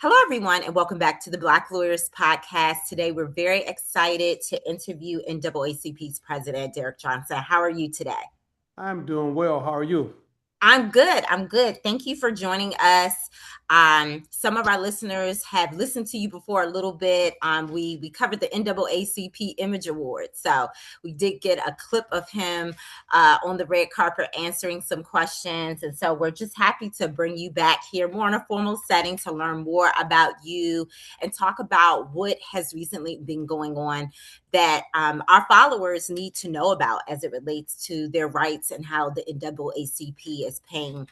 Hello, everyone, and welcome back to the Black Lawyers Podcast. Today, we're very excited to interview NAACP's president, Derek Johnson. How are you today? I'm doing well. How are you? I'm good. I'm good. Thank you for joining us. Some of our listeners have listened to you before a little bit. We covered the NAACP Image Award, so we did get a clip of him on the red carpet answering some questions, and so we're just happy to bring you back here, more in a formal setting, to learn more about you and talk about what has recently been going on that our followers need to know about as it relates to their rights and how the NAACP is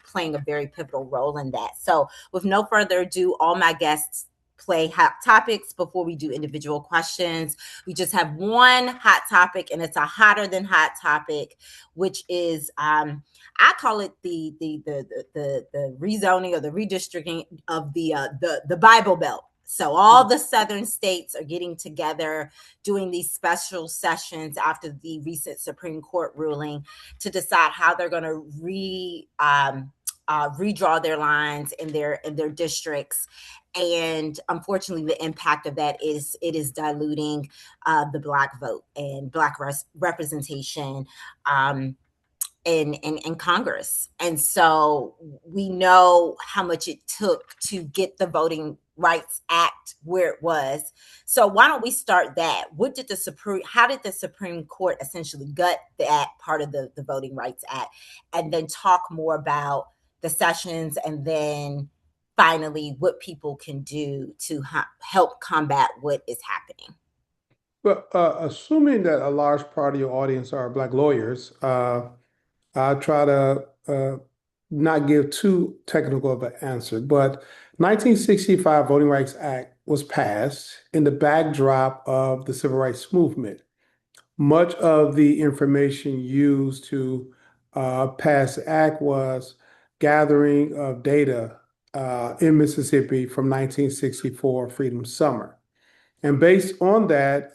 playing a very pivotal role in that. So, with no further ado, all my guests play hot topics before we do individual questions. We just have one hot topic, and it's a hotter than hot topic, which is I call it the rezoning or the redistricting of the Bible Belt. So all the southern states are getting together, doing these special sessions after the recent Supreme Court ruling to decide how they're going to redraw their lines in their districts. And unfortunately, the impact of that is it is diluting the Black vote and Black representation. In Congress. And so we know how much it took to get the Voting Rights Act where it was. So why don't we start that? How did the Supreme Court essentially gut that part of the Voting Rights Act, and then talk more about the sessions, and then finally what people can do to help combat what is happening? But assuming that a large part of your audience are Black lawyers, I try to not give too technical of an answer. But 1965 Voting Rights Act was passed in the backdrop of the Civil Rights Movement. Much of the information used to pass the act was gathering of data in Mississippi from 1964 Freedom Summer. And based on that,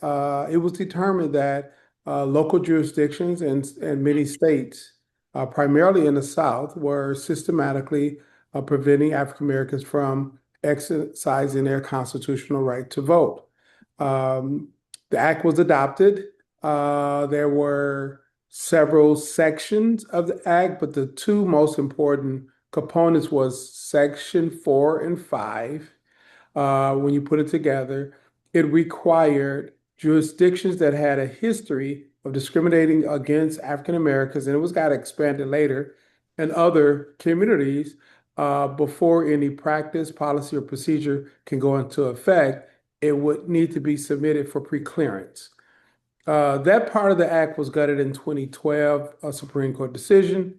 it was determined that local jurisdictions and many states, primarily in the South, were systematically preventing African Americans from exercising their constitutional right to vote. Um, the act was adopted. There were several sections of the act, but the two most important components was Section 4 and 5. When you put it together, it required jurisdictions that had a history of discriminating against African Americans, and it was got expanded later, and other communities before any practice, policy, or procedure can go into effect. It would need to be submitted for preclearance. That part of the act was gutted in 2012, a Supreme Court decision,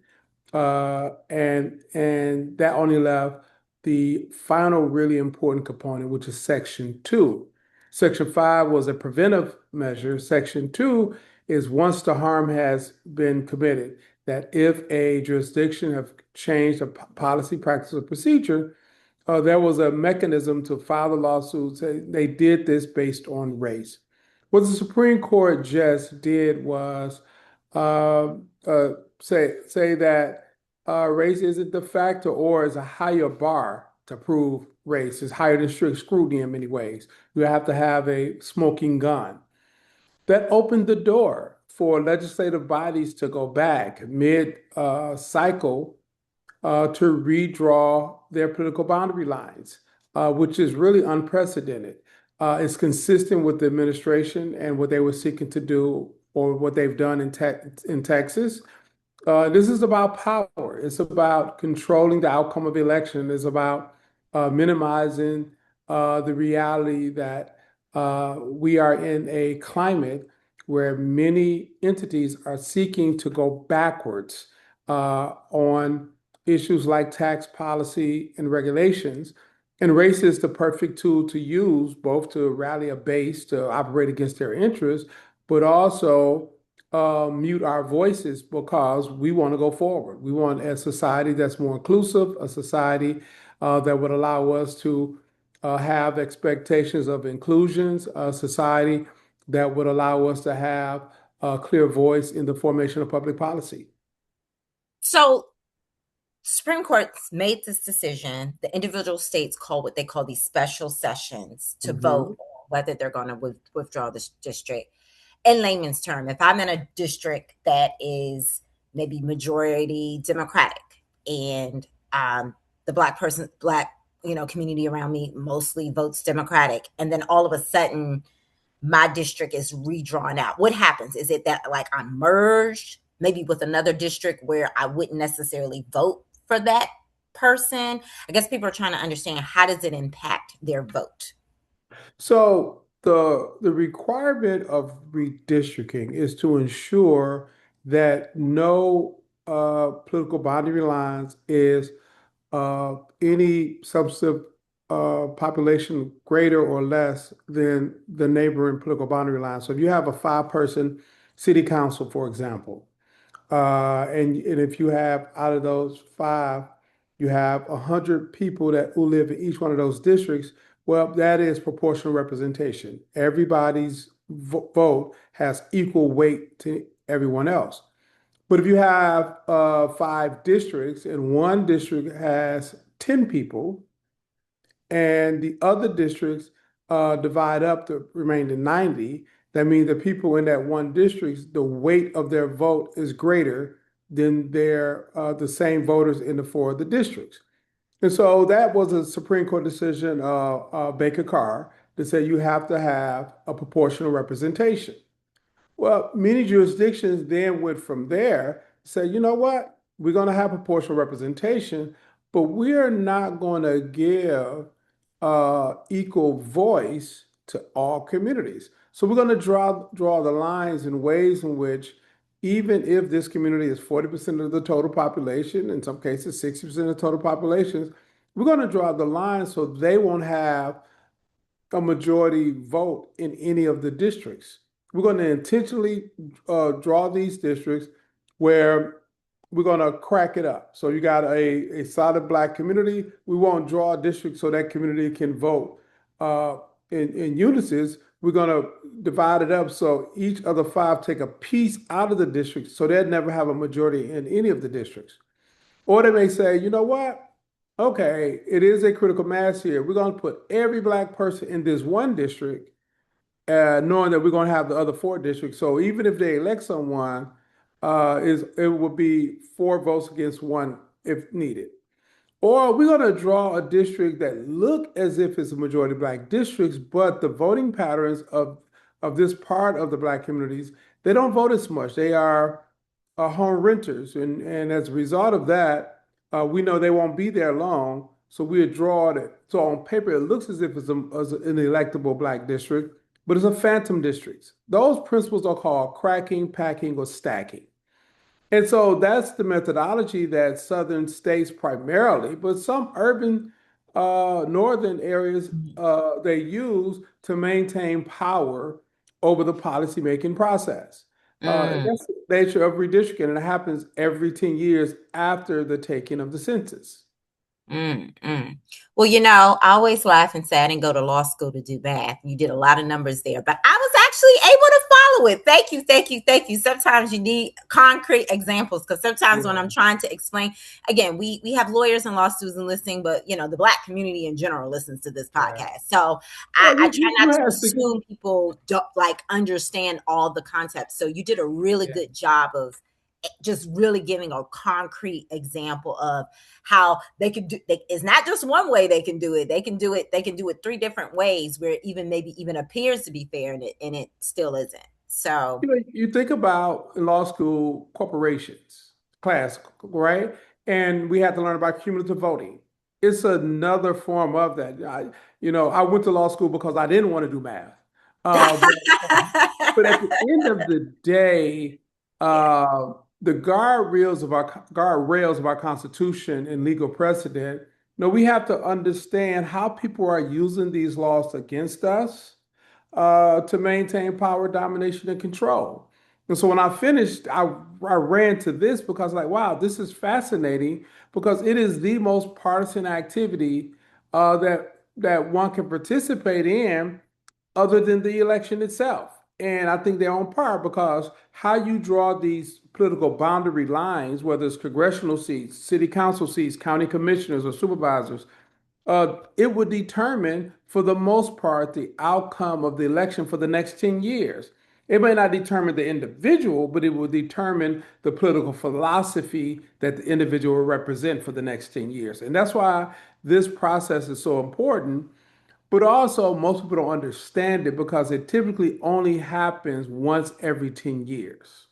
and that only left the final really important component, which is Section 2. Section 5 was a preventive measure. Section 2 is once the harm has been committed, that if a jurisdiction have changed a policy, practice, or procedure, there was a mechanism to file the lawsuit. Say they did this based on race. What the Supreme Court just did was uh, uh, say that race isn't the factor or is a higher bar to prove race. It's higher than strict scrutiny in many ways. You have to have a smoking gun. That opened the door for legislative bodies to go back mid cycle to redraw their political boundary lines, which is really unprecedented. It's consistent with the administration and what they were seeking to do or what they've done in Texas. This is about power. It's about controlling the outcome of election. It's about minimizing the reality that we are in a climate where many entities are seeking to go backwards on issues like tax policy and regulations. And race is the perfect tool to use, both to rally a base to operate against their interests, but also mute our voices because we want to go forward. We want a society that's more inclusive, a society that would allow us to have expectations of inclusions, a society that would allow us to have a clear voice in the formation of public policy. So Supreme Court's made this decision. The individual states call what they call these special sessions to vote Hmm. on whether they're going to withdraw this district. In layman's term, if I'm in a district that is maybe majority Democratic and the black community around me mostly votes Democratic, and then all of a sudden my district is redrawn out. What happens? Is it that like I'm merged maybe with another district where I wouldn't necessarily vote for that person? I guess people are trying to understand how does it impact their vote? So the requirement of redistricting is to ensure that no political boundary lines is any substantive population greater or less than the neighboring political boundary line. So if you have a five-person city council, for example, and if you have out of those five, you have 100 people that who live in each one of those districts. Well, that is proportional representation. Everybody's vote has equal weight to everyone else. But if you have five districts and one district has 10 people, and the other districts divide up the remaining 90, that means the people in that one district, the weight of their vote is greater than their the same voters in the four of the districts. And so that was a Supreme Court decision, Baker Carr, that said you have to have a proportional representation. Well, many jurisdictions then went from there, say, you know what, we're going to have proportional representation, but we are not going to give equal voice to all communities. So we're going to draw the lines in ways in which, even if this community is 40% of the total population, in some cases 60% of the total populations, we're going to draw the line so they won't have a majority vote in any of the districts. We're going to intentionally draw these districts where we're going to crack it up. So you got a solid black community. We won't draw a district so that community can vote in unison. We're going to divide it up so each of the five take a piece out of the district so they'd never have a majority in any of the districts. Or they may say, you know what? Okay, it is a critical mass here. We're going to put every black person in this one district, knowing that we're going to have the other four districts. So even if they elect someone, is it will be four votes against one if needed. Or we're going to draw a district that look as if it's a majority black districts, but the voting patterns of this part of the black communities, they don't vote as much. They are home renters, and as a result of that, we know they won't be there long. So we draw it. So on paper, it looks as if it's an electable black district, but it's a phantom district. Those principles are called cracking, packing, or stacking. And so that's the methodology that Southern states primarily, but some urban northern areas they use to maintain power over the policymaking process. Mm. That's the nature of redistricting, and it happens every 10 years after the taking of the census. Mm, mm. Well, I always laugh and say I didn't go to law school to do math. You did a lot of numbers there, but I was actually able to follow it. Thank you, thank you, thank you. Sometimes you need concrete examples because sometimes when I'm Yeah. trying to explain, again, we have lawyers and law students listening, but the black community in general listens to this Yeah. podcast. So Well, I try you not to have to, assume people don't like understand all the concepts. So you did a really yeah. good job of just really giving a concrete example of how they could do it's not just one way they can do it. They can do it three different ways where it even maybe even appears to be fair and it still isn't. So You think about in law school corporations class, right? And we had to learn about cumulative voting. It's another form of that. I went to law school because I didn't want to do math. But at the end of the day, yeah. the guardrails of our Constitution and legal precedent, we have to understand how people are using these laws against us to maintain power, domination, and control. And so when I finished, I ran to this because, like, wow, this is fascinating because it is the most partisan activity that one can participate in other than the election itself. And I think they're on par because how you draw these political boundary lines, whether it's congressional seats, city council seats, county commissioners, or supervisors, it would determine, for the most part, the outcome of the election for the next 10 years. It may not determine the individual, but it will determine the political philosophy that the individual will represent for the next 10 years. And that's why this process is so important. But also, most people don't understand it because it typically only happens once every 10 years.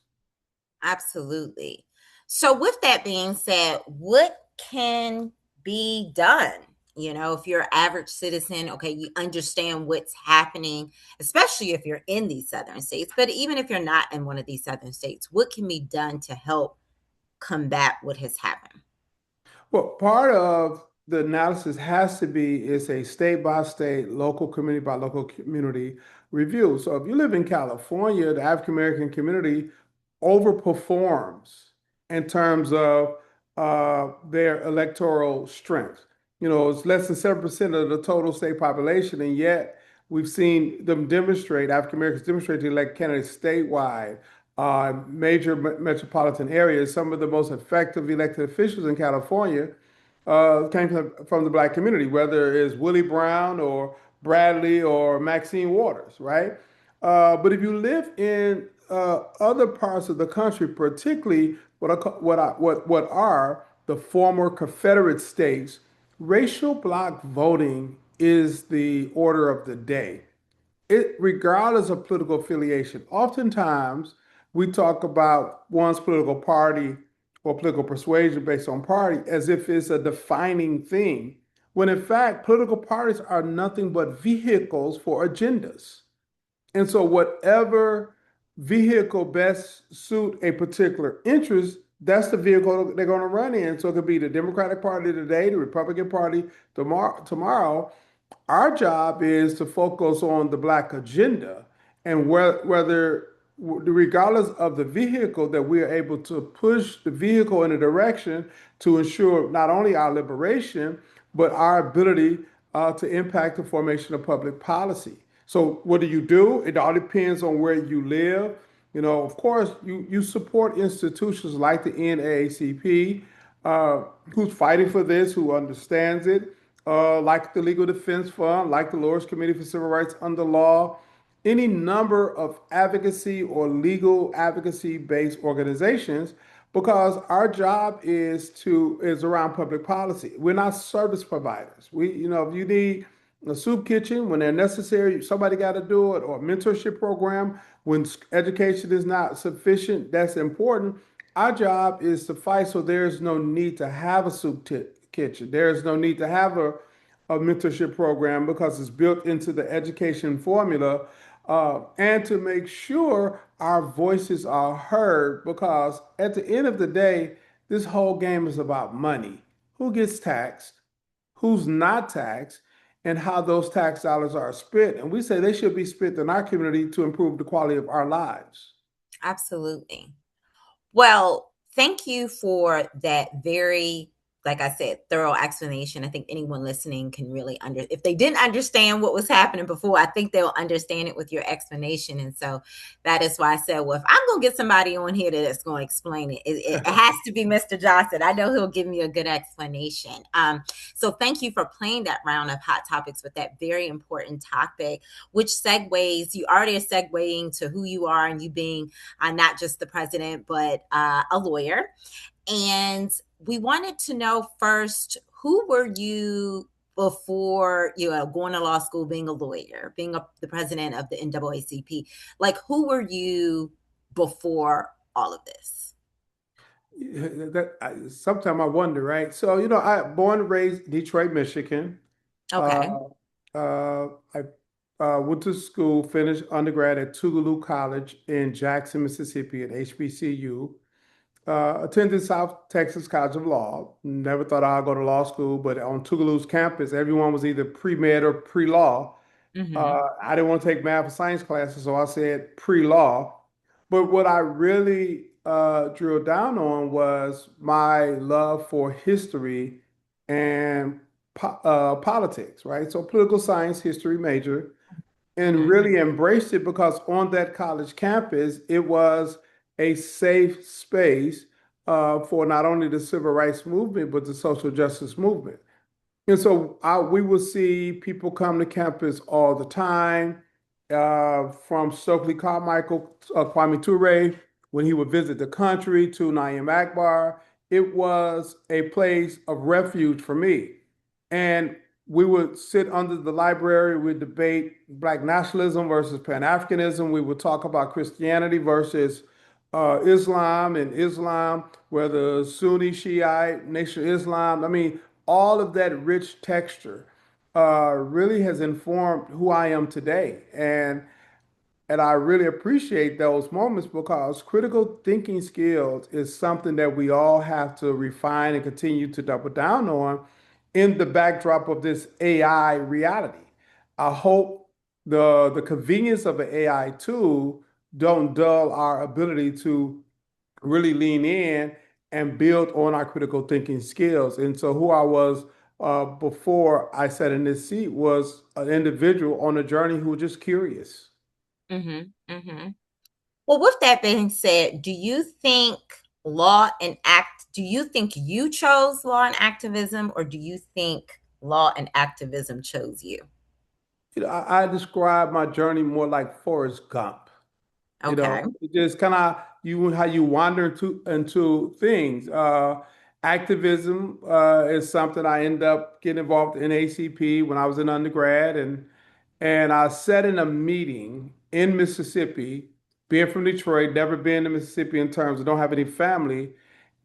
Absolutely. So, with that being said, what can be done? You know, if you're an average citizen, okay, you understand what's happening, especially if you're in these southern states. But even if you're not in one of these southern states, what can be done to help combat what has happened? Well, part of the analysis has to be is a state by state, local community by local community review. So if you live in California, the African American community overperforms in terms of their electoral strength. You know, it's less than 7% of the total state population, and yet we've seen them demonstrate, African Americans demonstrate to elect candidates statewide, major metropolitan areas. Some of the most effective elected officials in California came from the Black community, whether it's Willie Brown or Bradley or Maxine Waters, right? But if you live in other parts of the country, particularly what are the former Confederate states, racial bloc voting is the order of the day. It, regardless of political affiliation, oftentimes we talk about one's political party or political persuasion based on party as if it's a defining thing, when in fact, political parties are nothing but vehicles for agendas. And so, whatever vehicle best suit a particular interest, that's the vehicle they're going to run in. So it could be the Democratic Party today, the Republican Party tomorrow. Our job is to focus on the Black agenda and whether, regardless of the vehicle, that we are able to push the vehicle in a direction to ensure not only our liberation, but our ability to impact the formation of public policy. So, what do you do? It all depends on where you live. You know, of course, you support institutions like the NAACP, who's fighting for this, who understands it, like the Legal Defense Fund, like the Lord's Committee for Civil Rights under law, any number of advocacy or legal advocacy based organizations, because our job is around public policy. We're not service providers. If you need a soup kitchen when they're necessary, somebody got to do it, or a mentorship program when education is not sufficient, that's important. Our job is to fight so there's no need to have a kitchen. There's no need to have a mentorship program because it's built into the education formula, and to make sure our voices are heard, because at the end of the day, this whole game is about money. Who gets taxed? Who's not taxed? And how those tax dollars are spent. And we say they should be spent in our community to improve the quality of our lives. Absolutely. Well, thank you for that very, like I said, thorough explanation. I think anyone listening can really if they didn't understand what was happening before, I think they'll understand it with your explanation. And so that is why I said, well, if I'm going to get somebody on here that's going to explain it, it has to be Mr. Johnson. I know he'll give me a good explanation. So thank you for playing that round of hot topics with that very important topic, which segues, you already are segueing to who you are and you being not just the president, but a lawyer. And we wanted to know first, who were you before going to law school, being a lawyer, being the president of the NAACP? Like, who were you before all of this? Sometimes I wonder, right? So, I born and raised Detroit, Michigan. Uh, Okay. I went to school, finished undergrad at Tougaloo College in Jackson, Mississippi at HBCU. Attended South Texas College of Law. Never thought I'd go to law school, but on Tougaloo's campus, everyone was either pre-med or pre-law. Hmm. I didn't want to take math or science classes, so I said pre-law. But what I really drilled down on was my love for history and politics, right? So political science, history major. and Mm-hmm. really embraced it because on that college campus, it was a safe space for not only the civil rights movement, but the social justice movement. And so we will see people come to campus all the time, from Stokely Carmichael, Kwame Ture, when he would visit the country, to Naeem Akbar. It was a place of refuge for me. And we would sit under the library, we'd debate Black nationalism versus Pan-Africanism. We would talk about Christianity versus Islam, and Islam, whether Sunni, Shiite, Nation of Islam. I mean, all of that rich texture really has informed who I am today. And I really appreciate those moments because critical thinking skills is something that we all have to refine and continue to double down on in the backdrop of this AI reality. I hope the convenience of an AI tool don't dull our ability to really lean in and build on our critical thinking skills. And so, who I was before I sat in this seat was an individual on a journey who was just curious. Mm-hmm. Mm-hmm. Well, with that being said, do you think do you think you chose law and activism, or do you think law and activism chose you? I describe my journey more like Forrest Gump. Okay. It just kind of you how you wander into things. Activism is something I end up getting involved in ACP when I was an undergrad, and I sat in a meeting in Mississippi, being from Detroit, never been to Mississippi in terms of don't have any family,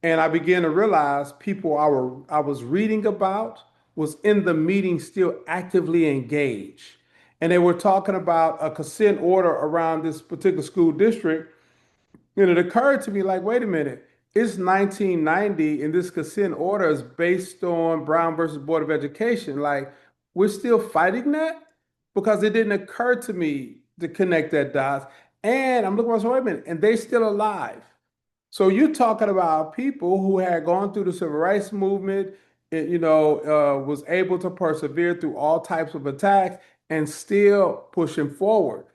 and I began to realize people I was reading about was in the meeting still actively engaged. And they were talking about a consent order around this particular school district. And it occurred to me, like, wait a minute, it's 1990 and this consent order is based on Brown versus Board of Education. Like, we're still fighting that because it didn't occur to me to connect that dots. And I'm looking at, wait a minute, and they're still alive. So you're talking about people who had gone through the civil rights movement, was able to persevere through all types of attacks and still pushing forward.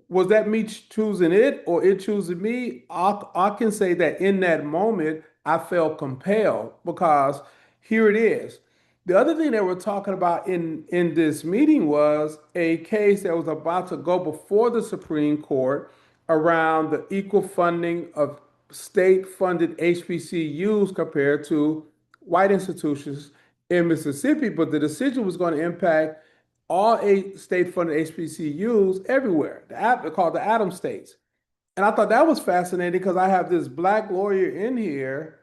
Was that me choosing it or it choosing me? I can say that in that moment, I felt compelled because here it is. The other thing that we're talking about in this meeting was a case that was about to go before the Supreme Court around the equal funding of state-funded HBCUs compared to white institutions in Mississippi, but the decision was going to impact all eight state-funded HBCUs everywhere. They're called the Adams states. And I thought that was fascinating because I have this black lawyer in here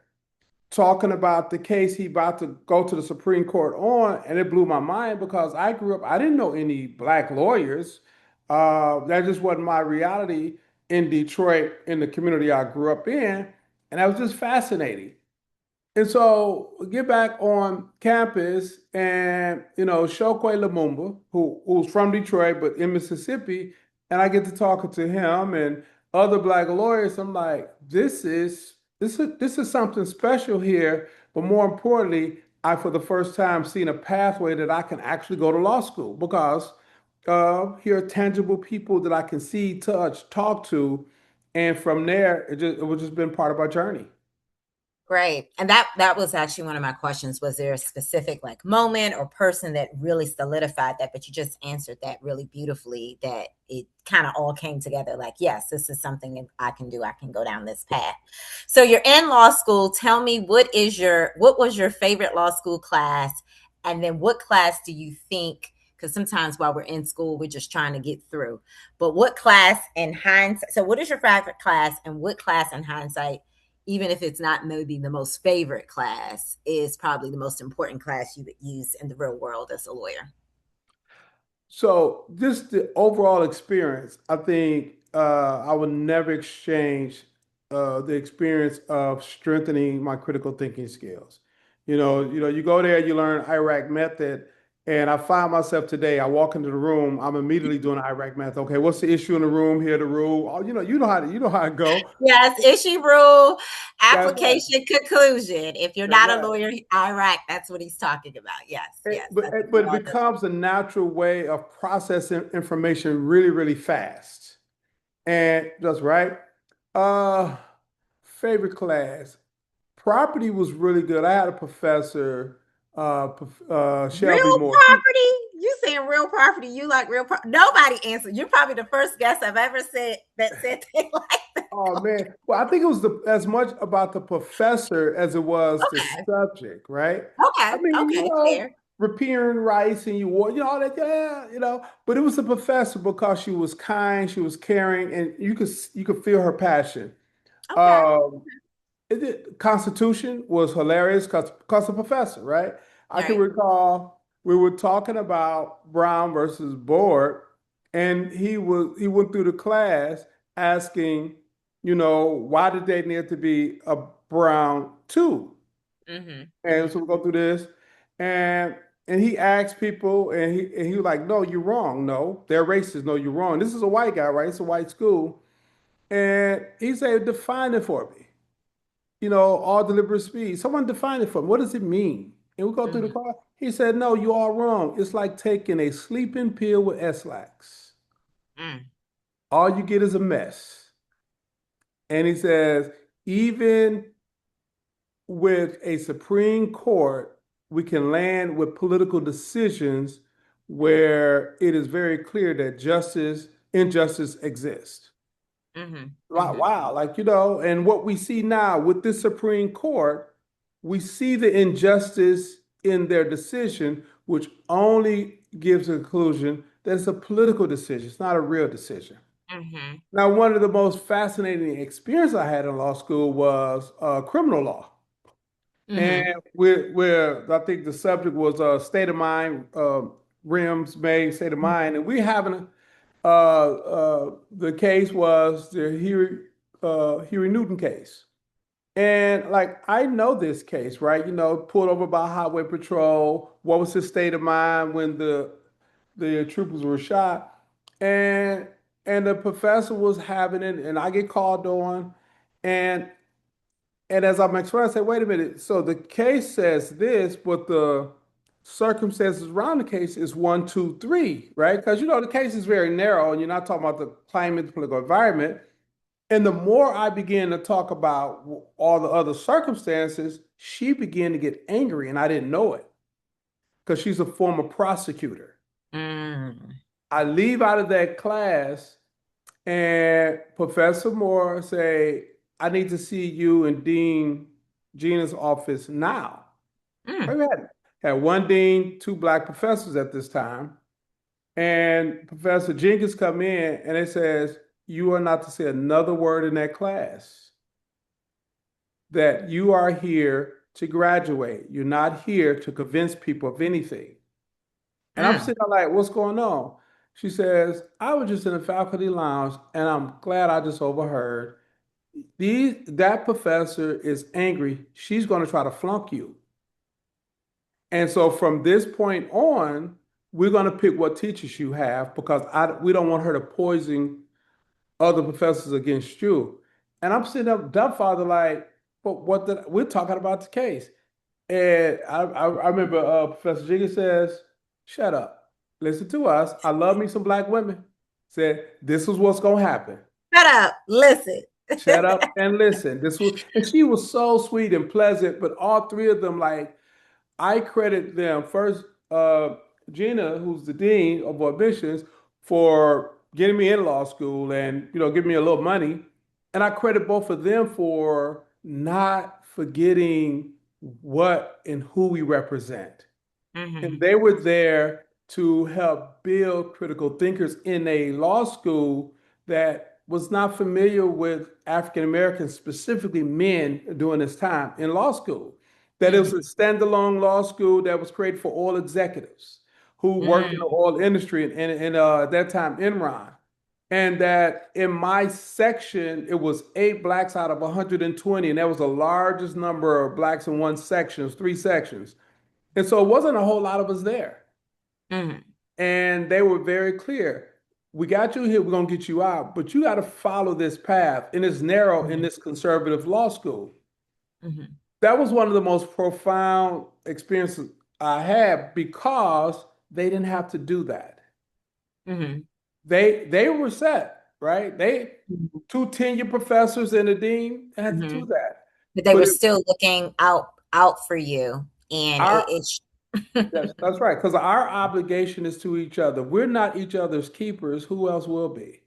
talking about the case he about to go to the Supreme Court on, and it blew my mind because I grew up, I didn't know any black lawyers. That just wasn't my reality in Detroit, in the community I grew up in, and that was just fascinating. And so we get back on campus, and Chokwe Lumumba, who's from Detroit but in Mississippi, and I get to talking to him and other black lawyers. I'm like, this is something special here. But more importantly, I for the first time seen a pathway that I can actually go to law school because here are tangible people that I can see, touch, talk to, and from there, it was just been part of our journey. Great. And that was actually one of my questions. Was there a specific like moment or person that really solidified that? But you just answered that really beautifully, that it kind of all came together like, yes, this is something that I can do. I can go down this path. So you're in law school. Tell me, what was your favorite law school class? And then what class do you think, because sometimes while we're in school, we're just trying to get through. But what class in hindsight, so what is your favorite class, and what class in hindsight, even if it's not maybe the most favorite class, is probably the most important class you would use in the real world as a lawyer? So just the overall experience, I think I would never exchange the experience of strengthening my critical thinking skills. You go there, you learn Iraq method, And I find myself today, I walk into the room, I'm immediately doing Iraq math. Okay, what's the issue in the room? Here, the rule. Oh, you know how it go. Yes, issue, rule, That's right. application, conclusion. If you're That's not a right. lawyer, Iraq, that's what he's talking about. Yes, yes, that's what But we it all do. becomes a natural way of processing information really, really fast. And that's right. Uh, favorite class. Property was really good. I had a professor, Shelby Real Moore. property? You saying real property? You like real property? Nobody answered. You're probably the first guest I've ever said that said they like that. Oh man. Well, I think it was as much about the professor as it was the Okay, subject, right? I okay, mean, okay, fair. repairing rice and all that, yeah, but it was the professor because she was kind, she was caring, and you could feel her passion. Okay. Um, Constitution was hilarious because the professor, right? I can Right. recall we were talking about Brown versus Board, and he went through the class asking, why did they need to be a Brown too? Mm-hmm. And so Mm-hmm. we go through this, and he asked people, and he was like, "No, you're wrong. No, they're racist. No, you're wrong. This is a white guy, right? It's a white school." And he said, "Define it for me." All deliberate speed. Someone define it for me. What does it mean? And we go through the Mm-hmm. car. He said, "No, you are wrong. It's like taking a sleeping pill with S-Lax. Mm. All you get is a mess." And he says, even with a Supreme Court, we can land with political decisions where it is very clear that injustice exists. Mm-hmm. Wow, Mm-hmm. wow. And what we see now with this Supreme Court, we see the injustice in their decision, which only gives a conclusion that it's a political decision. It's not a real decision. Mm-hmm. Now, one of the most fascinating experiences I had in law school was criminal law. And Mm-hmm. where I think the subject was state of mind, Rims, May, state of mind. And we having the case was the Huey Newton case. And like I know this case, right? Pulled over by Highway Patrol. What was his state of mind when the troopers were shot? And the professor was having it, and I get called on, and as I'm explaining, I say, wait a minute. So the case says this, but the circumstances around the case is one, two, three, right? Because the case is very narrow, and you're not talking about the climate, the political environment. And the more I began to talk about all the other circumstances, she began to get angry, and I didn't know it because she's a former prosecutor. Mm. I leave out of that class, and Professor Moore say, "I need to see you in Dean Gina's office now." We Mm. had one dean, two black professors at this time, and Professor Jenkins come in and it says, "You are not to say another word in that class. That you are here to graduate. You're not here to convince people of anything." And I'm Mm. sitting there like, "What's going on?" She says, "I was just in the faculty lounge and I'm glad I just overheard. That professor is angry. She's going to try to flunk you. And so from this point on, we're going to pick what teachers you have because we don't want her to poison other professors against you." And I'm sitting up dumbfounded like, but we're talking about the case. And I remember Professor Jenkins says, "Shut up. Listen to us. I love me some black women." Said, "This is what's going to happen. Shut up. Listen. Shut up and listen." And she was so sweet and pleasant, but all three of them, like, I credit them first, Gina, who's the dean of admissions, for getting me in law school and giving me a little money, and I credit both of them for not forgetting what and who we represent. And Mm-hmm. they were there to help build critical thinkers in a law school that was not familiar with African Americans, specifically men, during this time in law school. That it was a Mm-hmm. standalone law school that was created for oil executives who worked in the Mm. oil industry and at that time Enron. And that in my section, it was 8 blacks out of 120, and that was the largest number of blacks in one section. It was 3 sections. And so it wasn't a whole lot of us there. Mm-hmm. And they were very clear. We got you here, we're going to get you out, but you got to follow this path. And it's narrow in this conservative law school. Mm-hmm. That was one of the most profound experiences I had because they didn't have to do that. Mm-hmm. They were set, right? They two tenure professors and a dean had to Mm-hmm. do that. But they But were still looking out for you, and our it's yes, that's right. Because our obligation is to each other. We're not each other's keepers. Who else will be?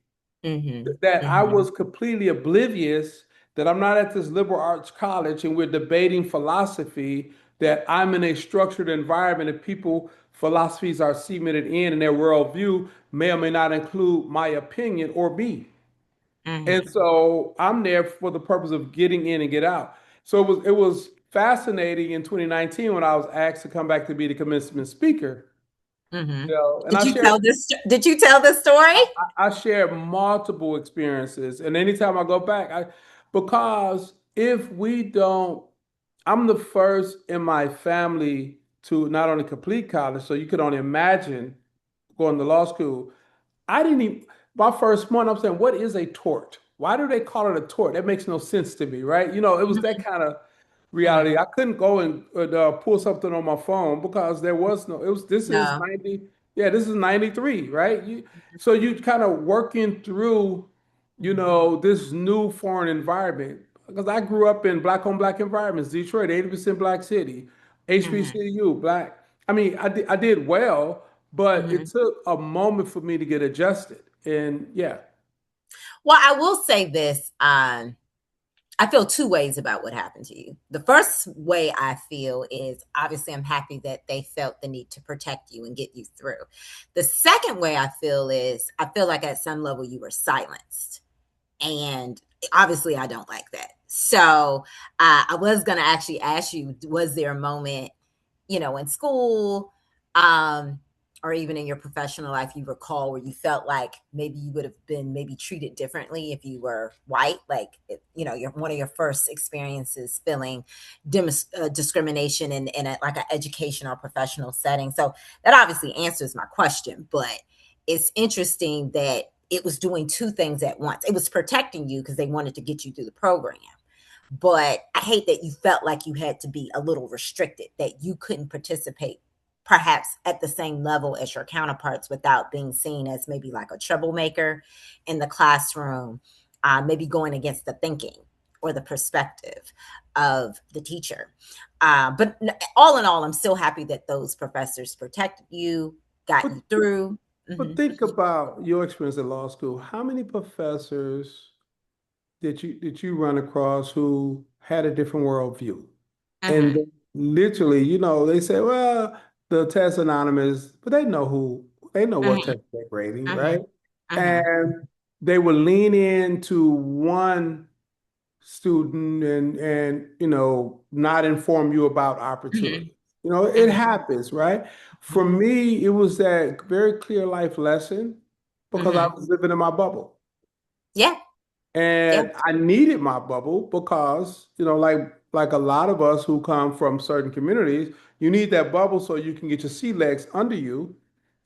mm-hmm. That I Mm-hmm. was completely oblivious that I'm not at this liberal arts college and we're debating philosophy, that I'm in a structured environment and people philosophies are cemented in and their worldview may or may not include my opinion or me. And Mm-hmm. so I'm there for the purpose of getting in and get out. So it was fascinating in 2019 when I was asked to come back to be the commencement speaker. Mm-hmm. And Did you tell this? Did you tell this story? I share multiple experiences, and anytime I go back, because if we don't, I'm the first in my family to not only complete college, so you could only imagine going to law school. I didn't even, my first month, I'm saying, what is a tort? Why do they call it a tort? That makes no sense to me, right? It was that kind of reality. Mm-hmm. I couldn't go and pull something on my phone because there was no, this is No. 90, yeah, this is 93, right? So you kind of working through, Mm-hmm. this new foreign environment. Because I grew up in black on black environments, Detroit, 80% black city, Mm-hmm. HBCU, black. I mean, I did well, but Mm-hmm. it took a moment for me to get adjusted. And yeah. Well, I will say this. I feel two ways about what happened to you. The first way I feel is obviously I'm happy that they felt the need to protect you and get you through. The second way I feel is I feel like at some level you were silenced. And obviously I don't like that. So I was going to actually ask you, was there a moment, in school, um, or even in your professional life, you recall where you felt like maybe you would have been maybe treated differently if you were white, like one of your first experiences feeling discrimination in like an educational professional setting. So that obviously answers my question, but it's interesting that it was doing two things at once. It was protecting you because they wanted to get you through the program, but I hate that you felt like you had to be a little restricted, that you couldn't participate perhaps at the same level as your counterparts without being seen as maybe like a troublemaker in the classroom, maybe going against the thinking or the perspective of the teacher. But all in all, I'm still happy that those professors protected you, got But, you through. but Hmm. think about your experience at law school. How many professors did you run across who had a different worldview? And Hmm. literally, they say, well, the test anonymous, but they know what Hmm. test they're grading, right? Hmm. Hmm. And they will lean into one student and not inform you about Hmm. opportunity. It Hmm. happens, right? For me, it was that very clear life lesson because I Hmm. was living in my bubble. Yeah. Yeah. And I needed my bubble because, like a lot of us who come from certain communities, you need that bubble so you can get your sea legs under you.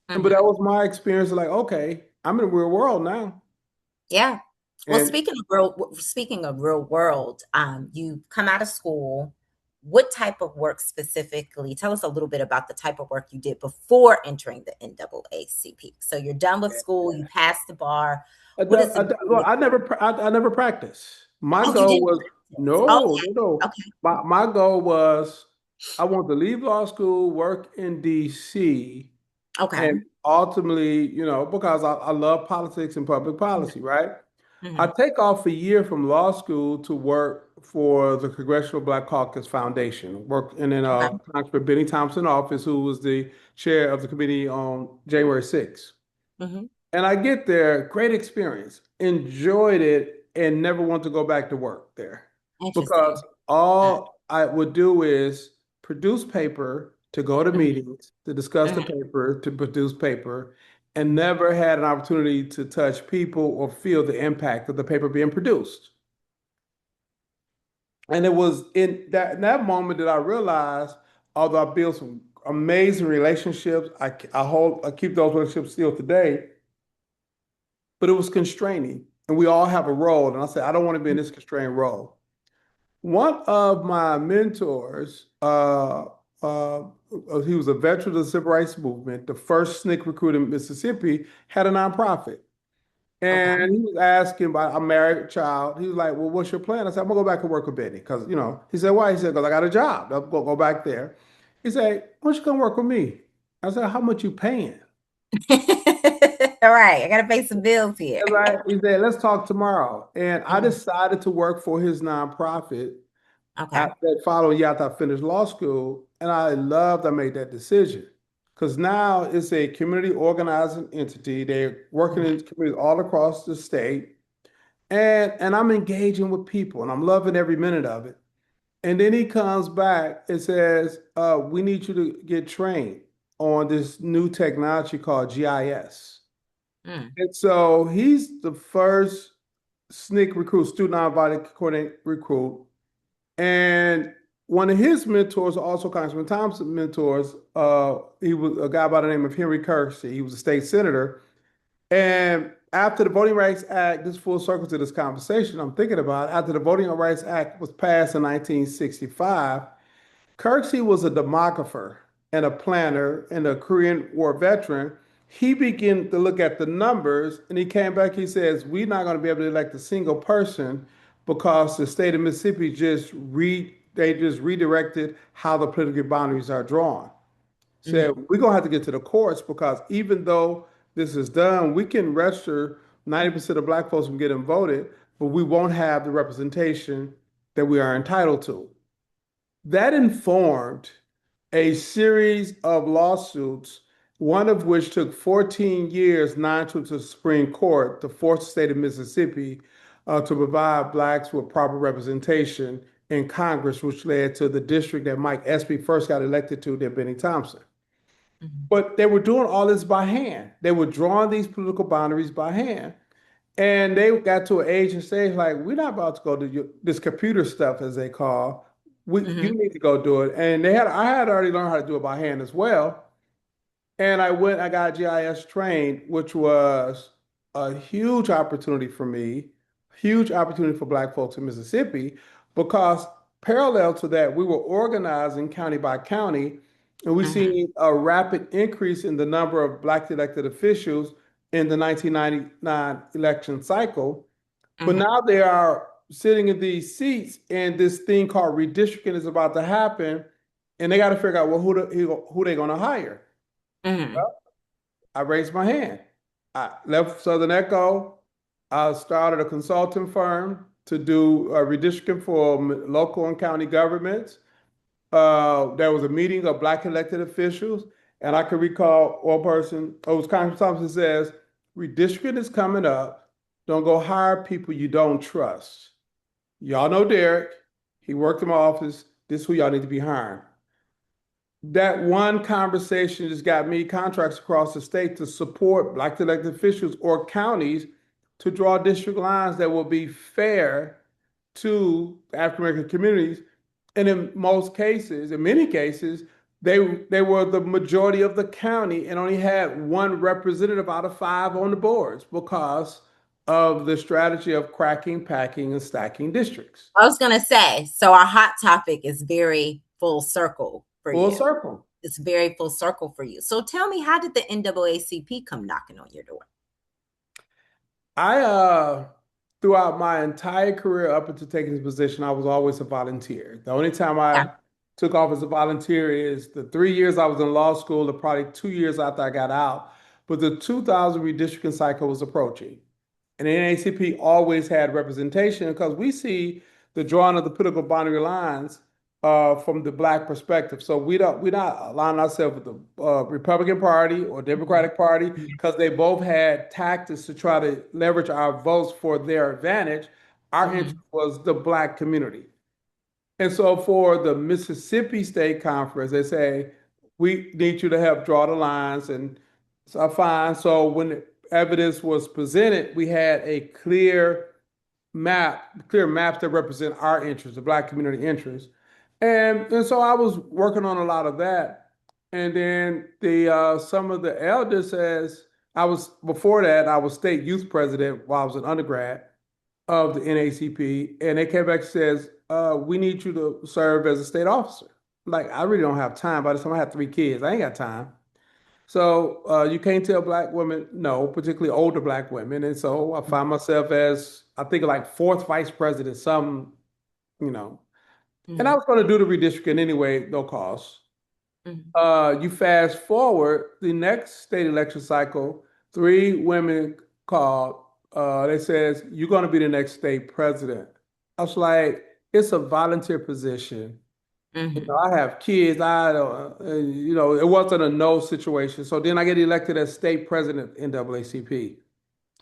But that Hmm. was my experience, like, okay, I'm in the real world now. Yeah. Well, And speaking of real world, you come out of school. What type of work specifically? Tell us a little bit about the type of work you did before entering the NAACP. So you're done with school, you passed the bar. What is it? well, I never practiced. My Oh, you goal didn't was practice. Oh, no, no, yeah. no. Okay. My goal was I want to leave law school, work in DC, Okay. and ultimately, because I love politics and public policy, right? I Mm-hmm. take off a year from law school to work for the Congressional Black Caucus Foundation, work and then Okay. Congressman Benny Thompson office, who was the chair of the committee on January 6th. Mm-hmm. And I get there, great experience, enjoyed it, and never want to go back to work there because Interesting. all I would do is produce paper to go to Mm-hmm. meetings, to discuss the Mm-hmm. paper, to produce paper, and never had an opportunity to touch people or feel the impact of the paper being produced. And it was in that moment that I realized, although I built some amazing relationships. I keep those relationships still today, but it was constraining. And we all have a role. And I said, I don't want to be in this constrained role. One of my mentors, he was a veteran of the civil rights movement, the first SNCC recruit in Mississippi, had a nonprofit. Okay. And he was asking about a married child. He was like, well, what's your plan? I said, I'm gonna go back and work with Betty. Because, he said, why? He said, because I got a job. I'll go back there. He said, why don't you come work with me? I said, how much you paying? All right, I gotta pay some bills here. He said, let's talk tomorrow. And I Mhm. decided to work for his nonprofit Okay. at that following year after I finished law school. And I made that decision. Because now it's a community organizing entity. They're working Mhm. in communities all across the state. And I'm engaging with people and I'm loving every minute of it. And then he comes back and says, we need you to get trained on this new technology called GIS. Mm. And so he's the first SNCC recruit, student nonviolent coordinating recruit. And one of his mentors, also Congressman Thompson mentors, he was a guy by the name of Henry Kirksey. He was a state senator. And after the Voting Rights Act, this full circle to this conversation I'm thinking about, after the Voting Rights Act was passed in 1965, Kirksey was a demographer and a planner and a Korean War veteran. He began to look at the numbers and he came back. He says, we're not going to be able to elect a single person because the state of Mississippi they just redirected how the political boundaries are drawn. Said, Mhm. we're going to have to get to the courts because even though this is done, we can register 90% of black folks from getting voted, but we won't have the representation that we are entitled to. That informed a series of lawsuits, one of which took 14 years, nine to the Supreme Court to force the state of Mississippi to provide blacks with proper representation in Congress, which led to the district that Mike Espy first got elected to, then Benny Thompson. Mhm. But they were doing all this by hand. They were drawing these political boundaries by hand. And they got to an age and stage like, we're not about to go to this computer stuff, as they call. You Mhm. need to go do it. And I had already learned how to do it by hand as well. And I got GIS trained, which was a huge opportunity for me, huge opportunity for Black folks in Mississippi, because parallel to that, we were organizing county by county, and we Mhm. seen a rapid increase in the number of Black elected officials in the 1999 election cycle. But Mhm. now they are sitting in these seats, and this thing called redistricting is about to happen, and they got to figure out, well, who they going to hire. Mhm. I raised my hand. I left Southern Echo. I started a consulting firm to do redistricting for local and county governments. There was a meeting of Black elected officials, and I can recall one person, it was Congressman Thompson says, redistricting is coming up. Don't go hire people you don't trust. Y'all know Derek. He worked in my office. This is who y'all need to be hiring. That one conversation just got me contracts across the state to support Black elected officials or counties to draw district lines that will be fair to African American communities. And in most cases, in many cases, they were the majority of the county and only had one representative out of five on the boards because of the strategy of cracking, packing, and stacking districts. I was gonna say, so our hot topic is very full circle for Full you. circle. It's very full circle for you. So tell me, how did the NAACP come knocking on your door? I throughout my entire career up until taking this position, I was always a volunteer. The only time Yeah. I took off as a volunteer is the 3 years I was in law school, and probably 2 years after I got out. But the 2000 redistricting cycle was approaching. And the NAACP always had representation because we see the drawing of the political boundary lines from the black perspective. So we're not aligning ourselves with the Republican Party or Mhm. Democratic Party Yeah. because they both had tactics to try to leverage our votes for their advantage. Our interest Mhm. was the black community. And so for the Mississippi State Conference, they say, we need you to help draw the lines. And so fine. So when the evidence was presented, we had a clear maps that represent our interests, the Black community interests. And so I was working on a lot of that. And then the some of the elders says I was before that I was state youth president while I was an undergrad of the NAACP, and they came back and says we need you to serve as a state officer. Like I really don't have time. By the time I have three kids, I ain't got time. So you can't tell black women no, particularly older black women. And so I find myself as I think like fourth vice president, some you know. And I Mhm, was going to do the redistricting anyway, no cost. mhm. You fast forward the next state election cycle, three women called. They says you're going to be the next state president. I was like, it's a volunteer position. Mhm. I have kids. I don't, it wasn't a no situation. So then I get elected as state president in NAACP.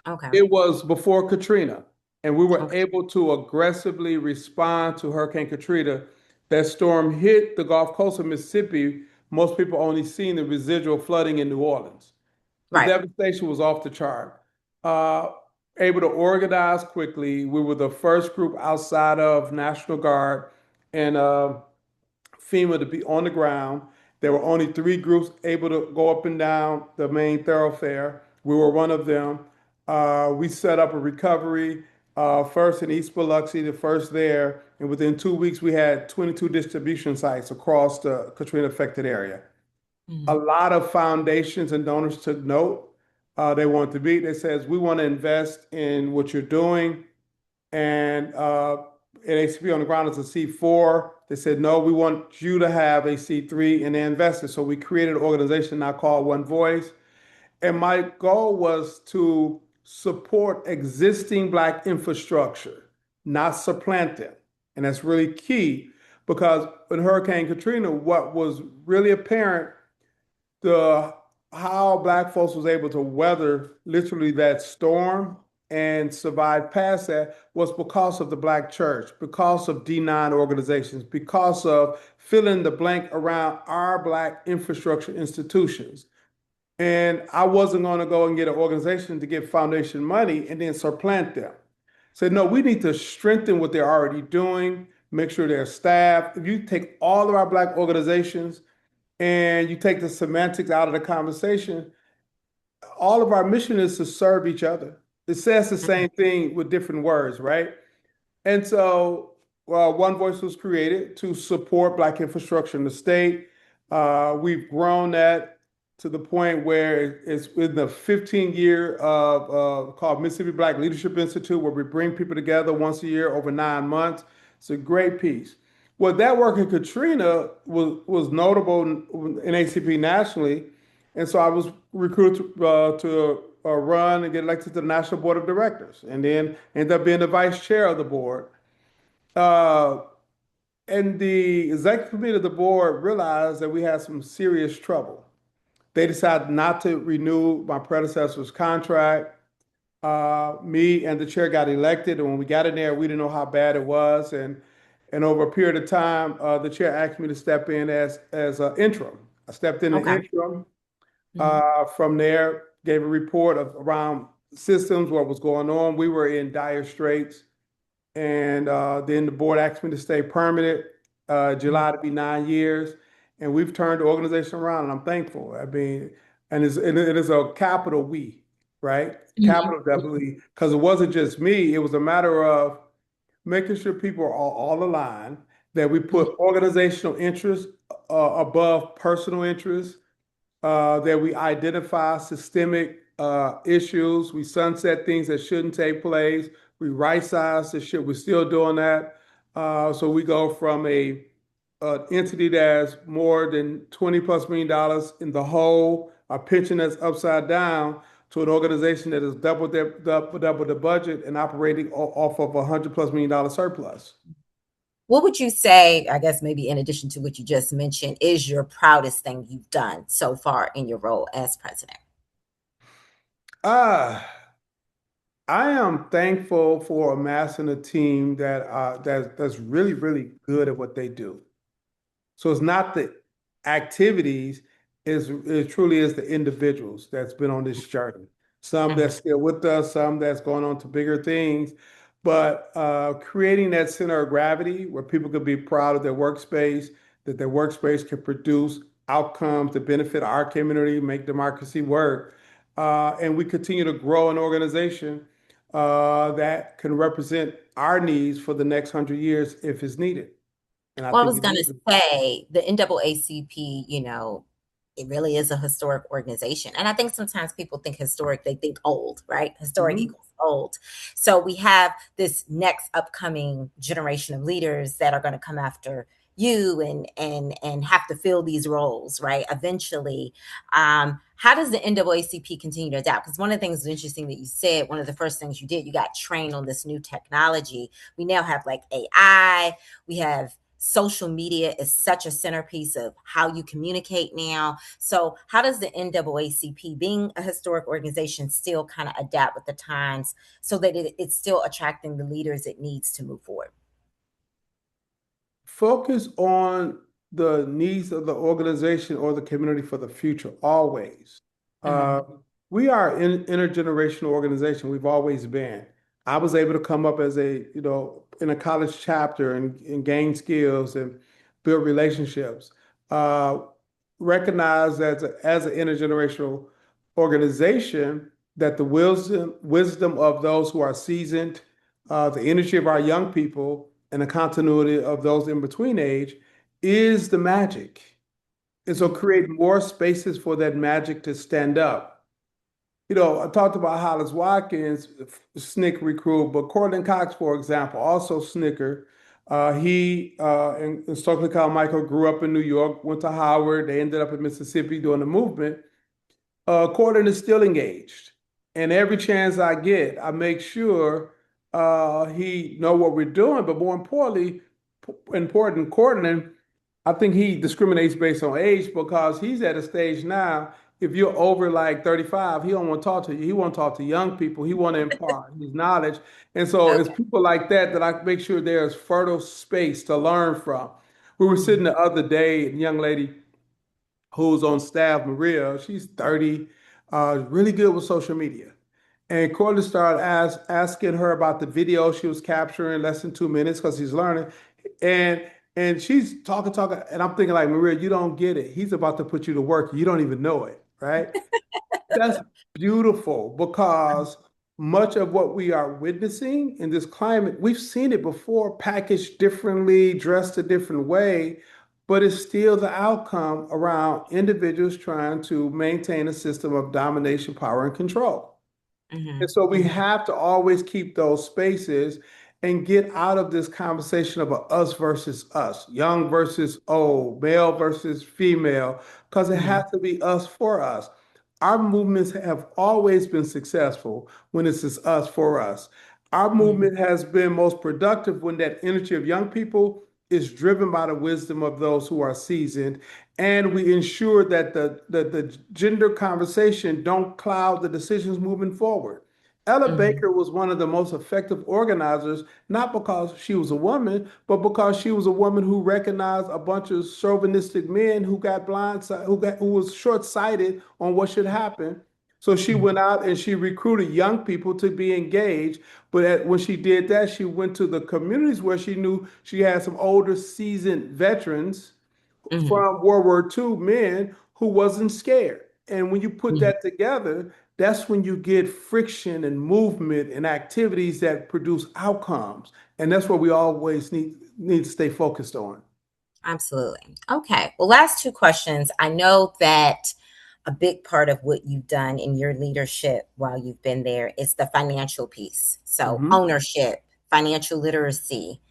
Okay. It was before Katrina, and we were Okay. able to aggressively respond to Hurricane Katrina. That storm hit the Gulf Coast of Mississippi. Most people only seen the residual flooding in New Orleans. The Right. devastation was off the chart. Uh, Able to organize quickly. We were the first group outside of National Guard and FEMA to be on the ground. There were only three groups able to go up and down the main thoroughfare. We were one of them. We set up a recovery first in East Biloxi, the first there, and within 2 weeks we had 22 distribution sites across the Katrina affected area. A Mhm. lot of foundations and donors took note. They want to be. They says we want to invest in what you're doing and NACP on the ground is a C4. They said, no, we want you to have a C3 and they invested. So we created an organization now called One Voice. And my goal was to support existing Black infrastructure, not supplant them. And that's really key because in Hurricane Katrina, what was really apparent the how black folks was able to weather literally that storm and survive past that was because of the black church, because of D9 organizations, because of filling the blank around our black infrastructure institutions. And I wasn't going to go and get an organization to get foundation money and then supplant them. Said, no, we need to strengthen what they're already doing, make sure they're staffed. If you take all of our black organizations and you take the semantics out of the conversation, all of our mission is to serve each other. It says the Mhm. same thing with different words, right? And so, One Voice was created to support Black infrastructure in the state. We've grown that to the point where it's in the 15 year of called Mississippi Black Leadership Institute, where we bring people together once a year over 9 months. It's a great piece. Well, that work in Katrina was notable in ACP nationally, and so I was recruited to run and get elected to the National Board of Directors, and then ended up being the vice chair of the board. Uh, and the executive committee of the board realized that we had some serious trouble. They decided not to renew my predecessor's contract. Me and the chair got elected, and when we got in there, we didn't know how bad it was. And over a period of time, the chair asked me to step in as an interim. I stepped in the Okay. interim. Mhm. From there, gave a report of around systems, what was going on. We were in dire straits. And then the board asked me to stay permanent, Mhm. July to be 9 years. And we've turned the organization around, and I'm thankful. I mean, and it is a capital we, right? Mhm. Capital W, because it wasn't just me. It was a matter of making sure people are all aligned, that we Mhm. put organizational interests above personal interests, that we identify systemic issues, we sunset things that shouldn't take place, we right size the shit. We're still doing that. So we go from a an entity that's more than 20 plus $1 million in the hole, a pension that's upside down, to an organization that has doubled the budget and operating off of $100 plus $1 million surplus. What would you say, I guess maybe in addition to what you just mentioned, is your proudest thing you've done so far in your role as president? Ah, I am thankful for amassing a team that's really, really good at what they do. So it's not the activities, it truly is the individuals that's been on this journey. Some Mhm. that's still with us, some that's going on to bigger things. But creating that center of gravity where people could be proud of their workspace, that their workspace can produce outcomes that benefit our community, make democracy work. And we continue to grow an organization that can represent our needs for the next 100 years if it's needed. And I Well, I think was it going to is. say the NAACP, it really is a historic organization. And I think sometimes people think historic, they think old, right? Historic Mhm. equals old. So we have this next upcoming generation of leaders that are going to come after you and have to fill these roles, right? Eventually. How does the NAACP continue to adapt? Because one of the things interesting that you said, one of the first things you did, you got trained on this new technology. We now have like AI, we have social media is such a centerpiece of how you communicate now. So, how does the NAACP, being a historic organization, still kind of adapt with the times so that it's still attracting the leaders it needs to move forward? Focus on the needs of the organization or the community for the future, always. Hmm. Uh, we are an intergenerational organization. We've always been. I was able to come up as in a college chapter and gain skills and build relationships. Uh, Recognize as an intergenerational organization that the wisdom of those who are seasoned, the energy of our young people, and the continuity of those in between age is the magic. And so Hmm. create more spaces for that magic to stand up. I talked about Hollis Watkins, SNCC recruit, but Cortland Cox, for example, also SNCCer. He and Stokely Carmichael grew up in New York, went to Howard. They ended up in Mississippi doing the movement. Corden is still engaged, and every chance I get, I make sure he know what we're doing. But more importantly, Corden, I think he discriminates based on age because he's at a stage now. If you're over like 35, he don't want to talk to you. He want to talk to young people. He want to impart his knowledge, and so it's Okay. people like that that I make sure there's fertile space to learn from. We were sitting Mhm. the other day, a young lady who's on staff, Maria. She's 30, really good with social media. And Courtney started asking her about the video she was capturing less than 2 minutes because he's learning. And and she's talking, and I'm thinking like, Maria, you don't get it. He's about to put you to work. You don't even know it, right? That's beautiful because much of what we are witnessing in this climate, we've seen it before, packaged differently, dressed a different way, but it's still the outcome around individuals trying to maintain a system of domination, power, and control. And Mhm. so we Mhm. have to always keep those spaces and get out of this conversation of a us versus us, young versus old, male versus female, because it has Mhm. to be us for us. Our movements have always been successful when it's just us for us. Our Mhm. movement has been most productive when that energy of young people is driven by the wisdom of those who are seasoned, and we ensure that the gender conversation don't cloud the decisions moving forward. Ella Mhm. Baker was one of the most effective organizers, not because she was a woman, but because she was a woman who recognized a bunch of chauvinistic men who got who was short-sighted on what should happen. So she Mhm. went out and she recruited young people to be engaged. But when she did that, she went to the communities where she knew she had some older, seasoned veterans Mhm. from World War II men who wasn't scared. And when you put Mhm. that together, that's when you get friction and movement and activities that produce outcomes. And that's what we always need to stay focused on. Absolutely. Okay. Well, last two questions. I know that a big part of what you've done in your leadership while you've been there is the financial piece. So, Mhm. ownership, financial literacy.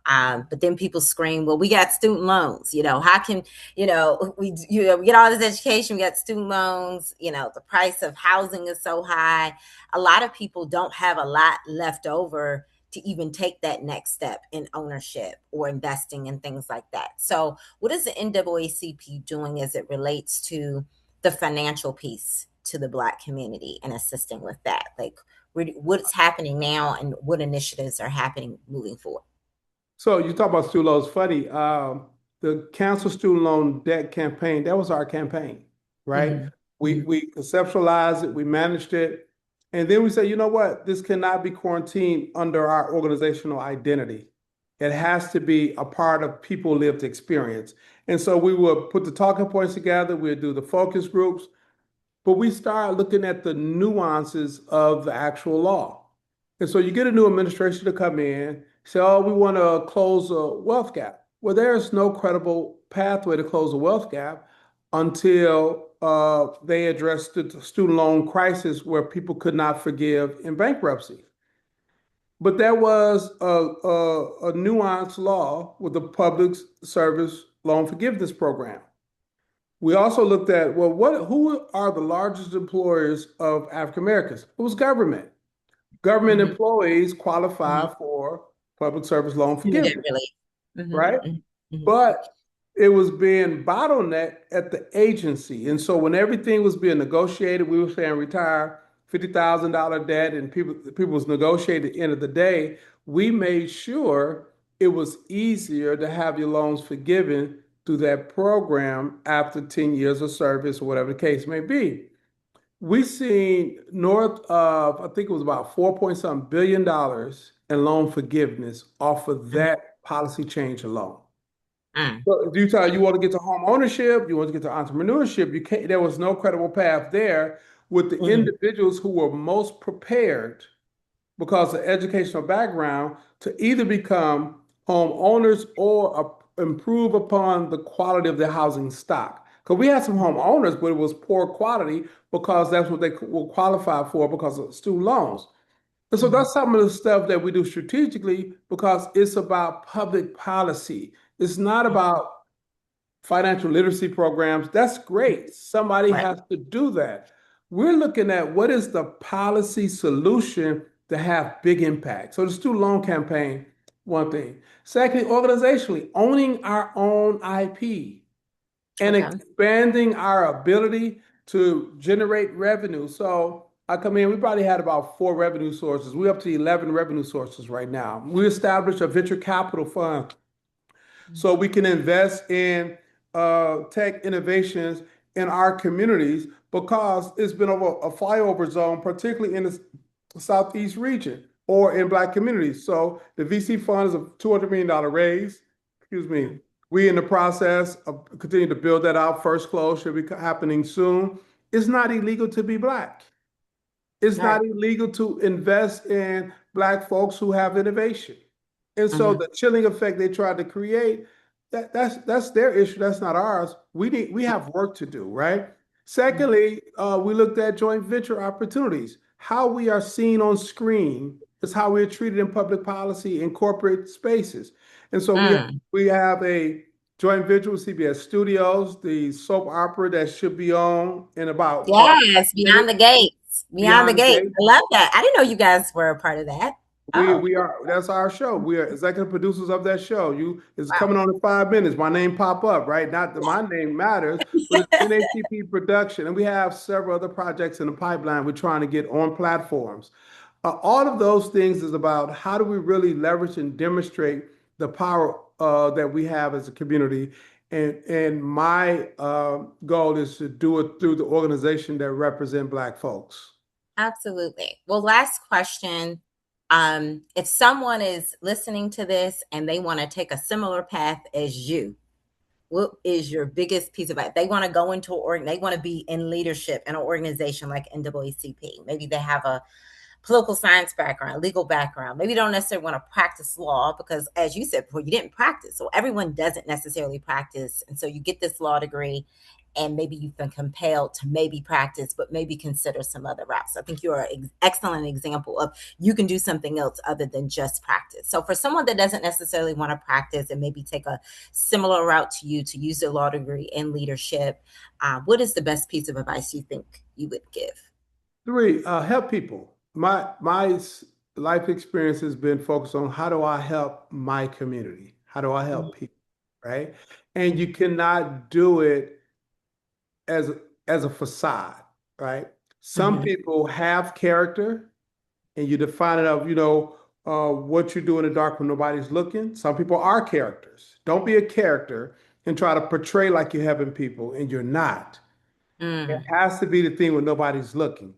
But then people scream, "Well, we got student loans. How can we get all this education? We got student loans. The price of housing is so high. A lot of people don't have a lot left over to even take that next step in ownership or investing and things like that. So, what is the NAACP doing as it relates to the financial piece to the Black community and assisting with that? Like, what's happening now and what initiatives are happening moving forward? So you talk about student loans. Funny, the cancel student loan debt campaign, that was our campaign, right? Mhm. We Mhm. we conceptualized it, we managed it, and then we said, you know what, this cannot be quarantined under our organizational identity. It has to be a part of people lived experience. And so we will put the talking points together, we'll do the focus groups, but we start looking at the nuances of the actual law. And so you get a new administration to come in, say, oh, we want to close a wealth gap. Well, there's no credible pathway to close a wealth gap until they address the student loan crisis where people could not forgive in bankruptcy. But there was a nuanced law with the Public Service Loan Forgiveness Program. We also looked at, well, who are the largest employers of African Americans? It was government. Government Mhm. employees qualify Mhm. for public service loan Immediate forgiveness, relief. Mhm. right? Mhm. Mhm. But it was being bottlenecked at the agency. And so when everything was being negotiated, we were saying retire $50,000 debt, and people was negotiated at the end of the day, we made sure it was easier to have your loans forgiven through that program after 10 years of service or whatever the case may be. We seen north of, I think it was about 4 point something billion dollars in loan forgiveness off of Mhm. that policy change alone. Mm. So if you tell you want to get to home ownership, you want to get to entrepreneurship, you can't, there was no credible path there with the Mhm. individuals who were most prepared because of educational background to either become homeowners or improve upon the quality of their housing stock. Because we had some homeowners, but it was poor quality because that's what they will qualify for because of student loans. And so Mhm. that's some of the stuff that we do strategically because it's about public policy. It's not Mhm. about financial literacy programs. That's great. Somebody Right. has to do that. We're looking at what is the policy solution to have big impact. So the student loan campaign, one thing. Secondly, organizationally, owning our own IP and Okay. expanding our ability to generate revenue. So I come in, we probably had about 4 revenue sources. We're up to 11 revenue sources right now. We established a venture capital fund so we can invest in tech innovations in our communities because it's been a flyover zone, particularly in the Southeast region or in Black communities. So the VC fund is a $200 million raise. Excuse me. We in the process of continuing to build that out. First close should be happening soon. It's not illegal to be Black. It's Right. not illegal to invest in Black folks who have innovation. And so Mhm. the chilling effect they tried to create, that's their issue. That's not ours. We have work to do, right? Mhm. Secondly, we looked at joint venture opportunities. How we are seen on screen is how we are treated in public policy in corporate spaces. And so Mm. we have a joint venture with CBS Studios, the soap opera that should be on in about 5 Yes, Beyond minutes, the Gates. Beyond the Beyond the Gates. Gate. I love that. I didn't know you guys were a part of that. Oh, We are that's our show. We are executive producers of that show. You is wow. coming on in 5 minutes. My name pop up, right? Not that my name matters, but it's NACP production, and we have several other projects in the pipeline. We're trying to get on platforms. All of those things is about how do we really leverage and demonstrate the power that we have as a community. And my goal is to do it through the organization that represent Black folks. Absolutely. Well, last question. If someone is listening to this and they want to take a similar path as you, what is your biggest piece of advice? They want to go into they want to be in leadership in an organization like NAACP. Maybe they have a political science background, legal background. Maybe you don't necessarily want to practice law because, as you said before, you didn't practice. So everyone doesn't necessarily practice. And so you get this law degree and maybe you've been compelled to maybe practice, but maybe consider some other routes. I think you're an excellent example of you can do something else other than just practice. So for someone that doesn't necessarily want to practice and maybe take a similar route to you to use their law degree in leadership, what is the best piece of advice you think you would give? Three, help people. My life experience has been focused on how do I help my community? How do I help people? Right? And you cannot do it as as a facade, right? Some Mm-hmm. people have character and you define it of, what you do in the dark when nobody's looking. Some people are characters. Don't be a character and try to portray like you're helping people and you're not. It Mm, has to be the thing when nobody's looking,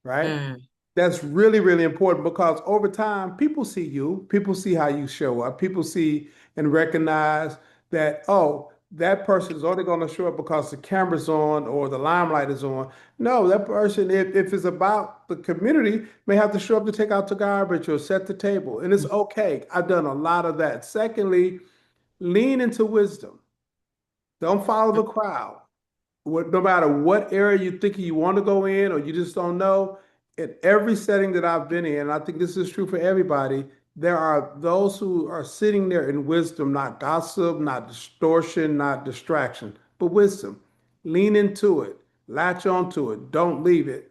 right? mm. That's really, really important because over time, people see you, people see how you show up, people see and recognize that, oh, that person is only going to show up because the camera's on or the limelight is on. No, that person, if it's about the community, may have to show up to take out the garbage or set the table. And it's okay. I've done a lot of that. Secondly, lean into wisdom. Don't follow the crowd. No matter what area you think you want to go in or you just don't know, in every setting that I've been in, and I think this is true for everybody, there are those who are sitting there in wisdom, not gossip, not distortion, not distraction, but wisdom. Lean into it, latch onto it, don't leave it.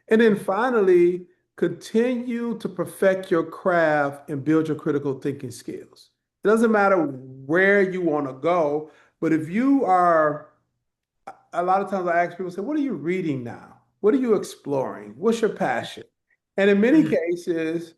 And then finally, continue to perfect your craft and build your critical thinking skills. It doesn't matter where you want to go, but if you are a lot of times I ask people, say, what are you reading now? What are you exploring? What's your passion? And in many Mhm. cases,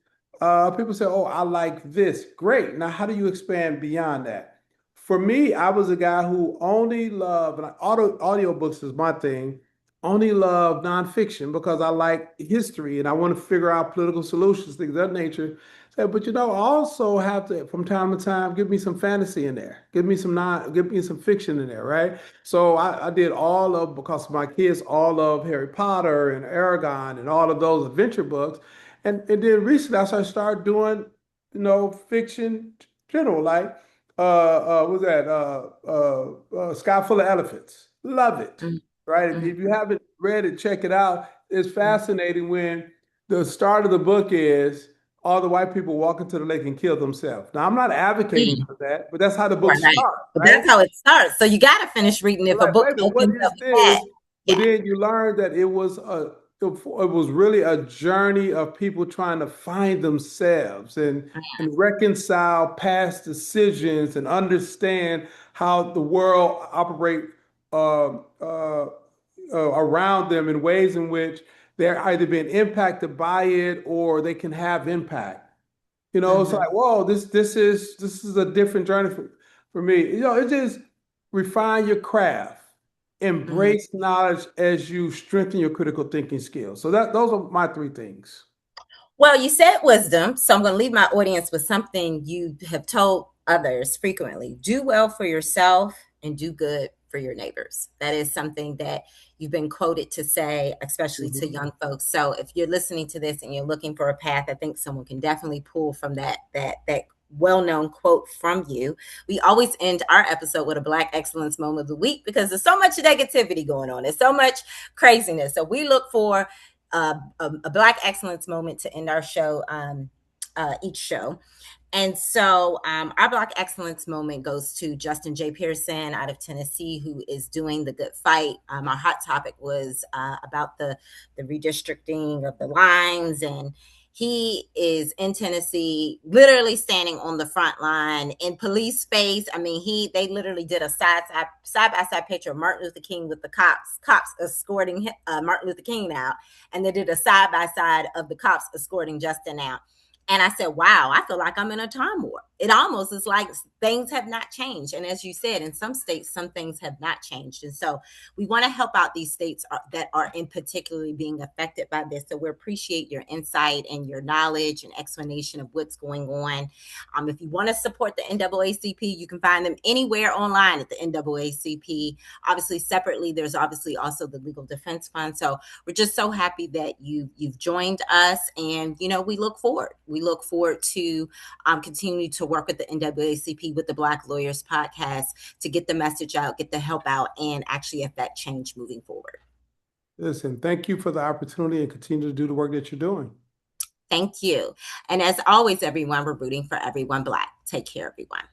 people say, oh, I like this. Great. Now, how do you expand beyond that? For me, I was a guy who only loved, and audiobooks is my thing, only love nonfiction because I like history and I want to figure out political solutions, things of that nature. But I also have to, from time to time, give me some fantasy in there. Give me some fiction in there, right? So I did all of, because of my kids, all of Harry Potter and Aragon and all of those adventure books. And then recently I started doing, fiction general, like what was that? Sky Full of Elephants. Love it. Mhm. Right? If Mhm. you haven't read it, check it out. It's fascinating when the start of the book is all the white people walk into the lake and kill themselves. Now, I'm not advocating Mhm. for that, but that's how the book Right. starts, But right? that's how it starts. So you got to finish reading if a Like, book wait a minute, what opens is up with that. this? But Yeah. then you learn that it was really a journey of people trying to find themselves and reconcile past decisions and understand how the world operate uh, uh, around them in ways in which they're either being impacted by it or they can have impact. It's Mhm. like, whoa, this is a different journey for me. It just refine your craft, Mhm. embrace knowledge as you strengthen your critical thinking skills. So those are my three things. Well, you said wisdom, so I'm going to leave my audience with something you have told others frequently. Do well for yourself and do good for your neighbors. That is something that you've been quoted to say, especially to Mhm. young folks. So if you're listening to this and you're looking for a path, I think someone can definitely pull from that well-known quote from you. We always end our episode with a Black Excellence Moment of the Week because there's so much negativity going on. There's so much craziness. So we look for a Black excellence moment to end our show, each show. And so our Black excellence moment goes to Justin J. Pearson out of Tennessee, who is doing the good fight. Our hot topic was about the redistricting of the lines, and he is in Tennessee, literally standing on the front line in police space. I mean, they literally did a side by side picture of Martin Luther King with the cops escorting Martin Luther King out, and they did a side by side of the cops escorting Justin out. And I said, wow, I feel like I'm in a time warp. It almost is like things have not changed. And as you said, in some states, some things have not changed. And so we want to help out these states that are in particularly being affected by this. So we appreciate your insight and your knowledge and explanation of what's going on. If you want to support the NAACP, you can find them anywhere online at the NAACP. Obviously, separately, there's obviously also the Legal Defense Fund. So we're just so happy that you've joined us, and we look forward to continue to work with the NAACP with the Black Lawyers Podcast to get the message out, get the help out, and actually affect change moving forward. Listen, thank you for the opportunity and continue to do the work that you're doing. Thank you. And as always, everyone, we're rooting for everyone Black. Take care, everyone.